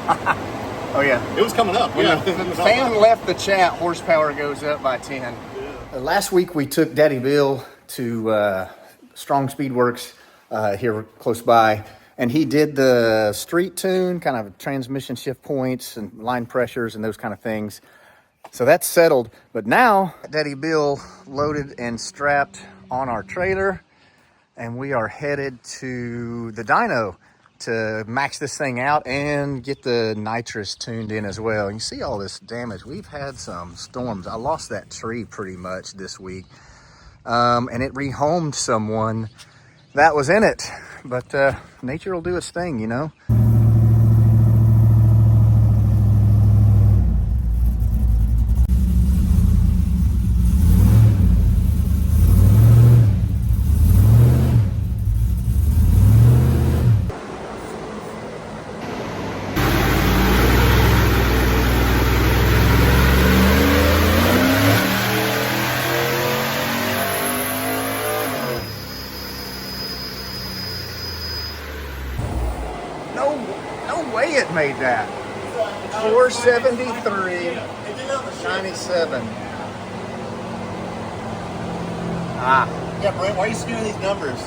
Oh yeah, it was coming up. When Yeah, the fan left the chat, horsepower goes up by 10. Yeah. Last week we took Daddy Bill to Strong Speedworks here close by, and he did the street tune, kind of transmission shift points and line pressures and those kind of things. So that's settled. But now Daddy Bill loaded and strapped on our trailer, and we are headed to the dyno to max this thing out and get the nitrous tuned in as well. You see all this damage. We've had some storms. I lost that tree pretty much this week, and it rehomed someone that was in it. But nature will do its thing, you know. No way it made that. 473.97. Ah. Yeah, Brent, why are you skewing these numbers?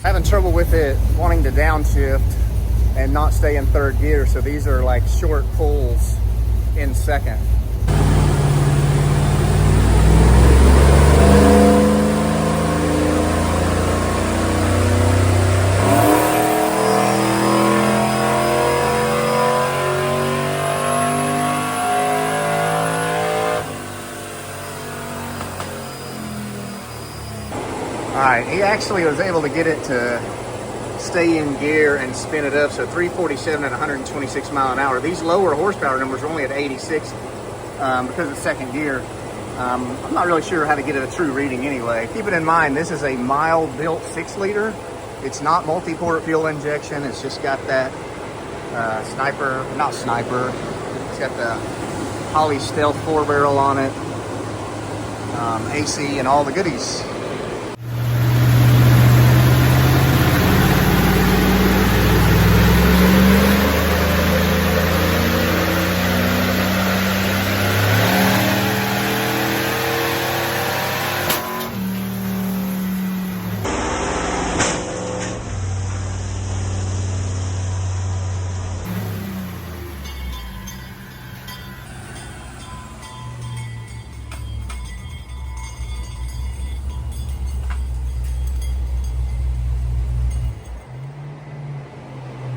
Having trouble with it wanting to downshift and not stay in third gear, so these are like short pulls in second. All right, he actually was able to get it to stay in gear and spin it up. So 347 at 126 mile an hour. These lower horsepower numbers are only at 86 because of second gear. I'm not really sure how to get a true reading anyway. Keep it in mind, this is a mild built 6 liter. It's not multi-port fuel injection. It's just got that sniper, not sniper. It's got the Holley Stealth 4-barrel on it, AC and all the goodies.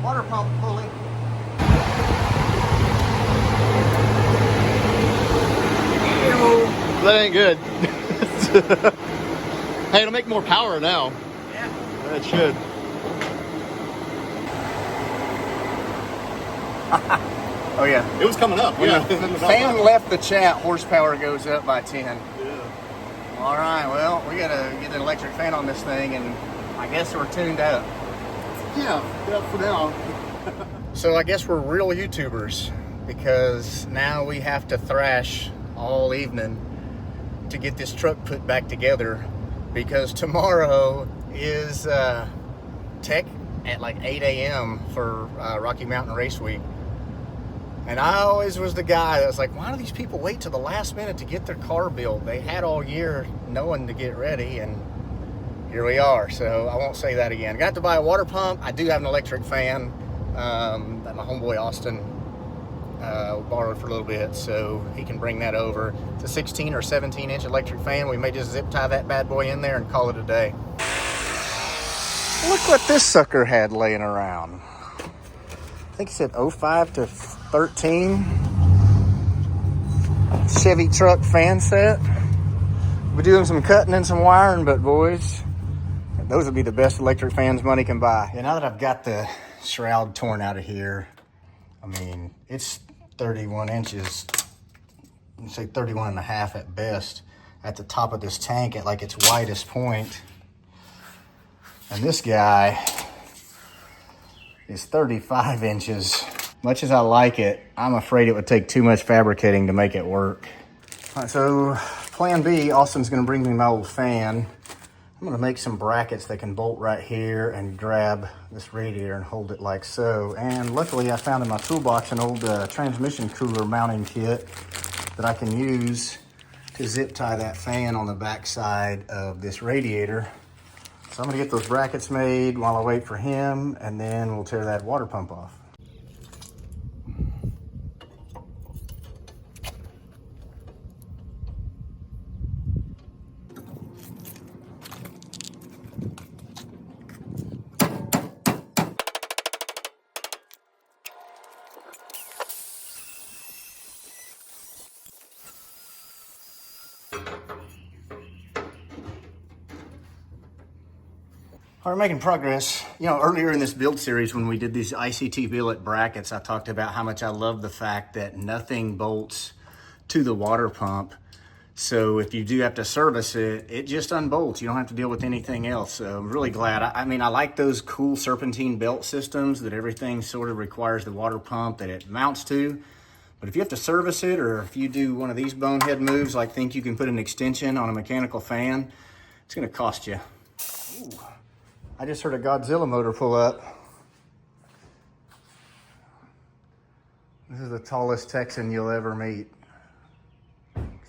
Water pump pulley. That ain't good. Hey, it'll make more power now. Yeah. It should. Oh yeah. It was coming up. When Yeah. the fan left the chat, horsepower goes up by 10. Yeah. All right, well, we gotta get an electric fan on this thing, and I guess we're tuned out. Yeah, for now. So I guess we're real YouTubers, because now we have to thrash all evening to get this truck put back together, because tomorrow is tech at like 8 a.m. for Rocky Mountain Race Week. And I always was the guy that was like, why do these people wait till the last minute to get their car built? They had all year knowing to get ready, and here we are. So I won't say that again. Got to buy a water pump. I do have an electric fan that my homeboy Austin borrowed for a little bit, so he can bring that over. It's a 16 or 17 inch electric fan. We may just zip tie that bad boy in there and call it a day. Look what this sucker had laying around. I think it said 05 to 13 Chevy truck fan set. We're doing some cutting and some wiring, but boys, those would be the best electric fans money can buy. And now that I've got the shroud torn out of here, I mean, it's 31 inches, say 31 and a half at best. at the top of this tank at like its widest point. And this guy is 35 inches. Much as I like it, I'm afraid it would take too much fabricating to make it work. All right, so plan B, Austin's gonna bring me my old fan. I'm gonna make some brackets that can bolt right here and grab this radiator and hold it like so. And luckily I found in my toolbox an old transmission cooler mounting kit that I can use to zip tie that fan on the back side of this radiator. So I'm gonna get those brackets made while I wait for him, and then we'll tear that water pump off. We're making progress. You know, earlier in this build series when we did these ICT Billet brackets, I talked about how much I love the fact that nothing bolts to the water pump. So if you do have to service it, it just unbolts. You don't have to deal with anything else. So I'm really glad. I mean, I like those cool serpentine belt systems that everything sort of requires the water pump that it mounts to. But if you have to service it, or if you do one of these bonehead moves, like think you can put an extension on a mechanical fan, it's gonna cost you. Ooh. I just heard a Godzilla motor pull up. This is the tallest Texan you'll ever meet.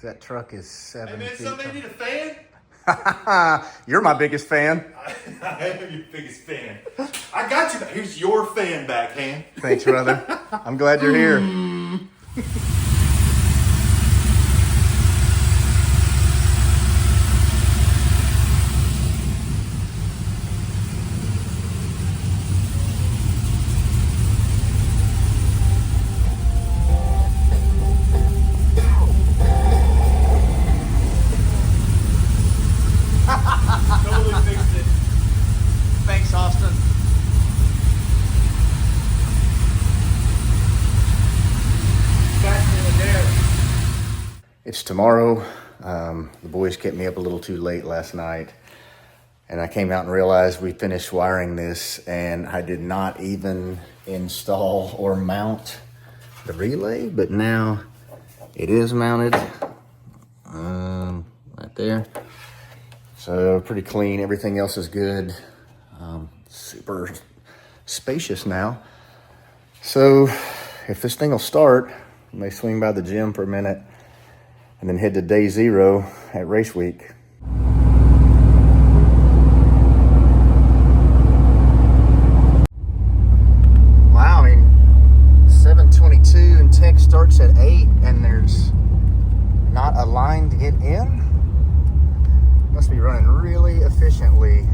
That truck is 7 feet. Hey man, somebody need a fan? You're my biggest fan. I am your biggest fan. I got you. Here's your fan backhand. Thanks, brother. I'm glad you're here. Totally fixed it. Thanks, Austin. It's tomorrow. The boys kept me up a little too late last night, and I came out and realized we finished wiring this, and I did not even install or mount the relay, but now it is mounted right there. So pretty clean. Everything else is good. Super spacious now. So if this thing will start, I may swing by the gym for a minute and then head to day 0 at race week. Wow, I mean, 7:22 and tech starts at 8 and there's not a line to get in. Must be running really efficiently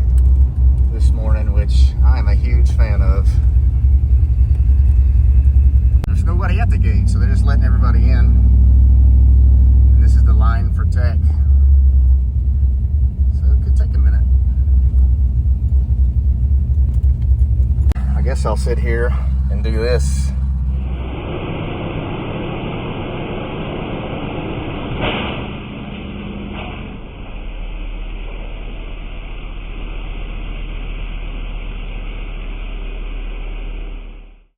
this morning, which I'm a huge fan of. There's nobody at the gate, so they're just letting everybody in. And this is the line for tech. So it could take a minute. I guess I'll sit here and do this.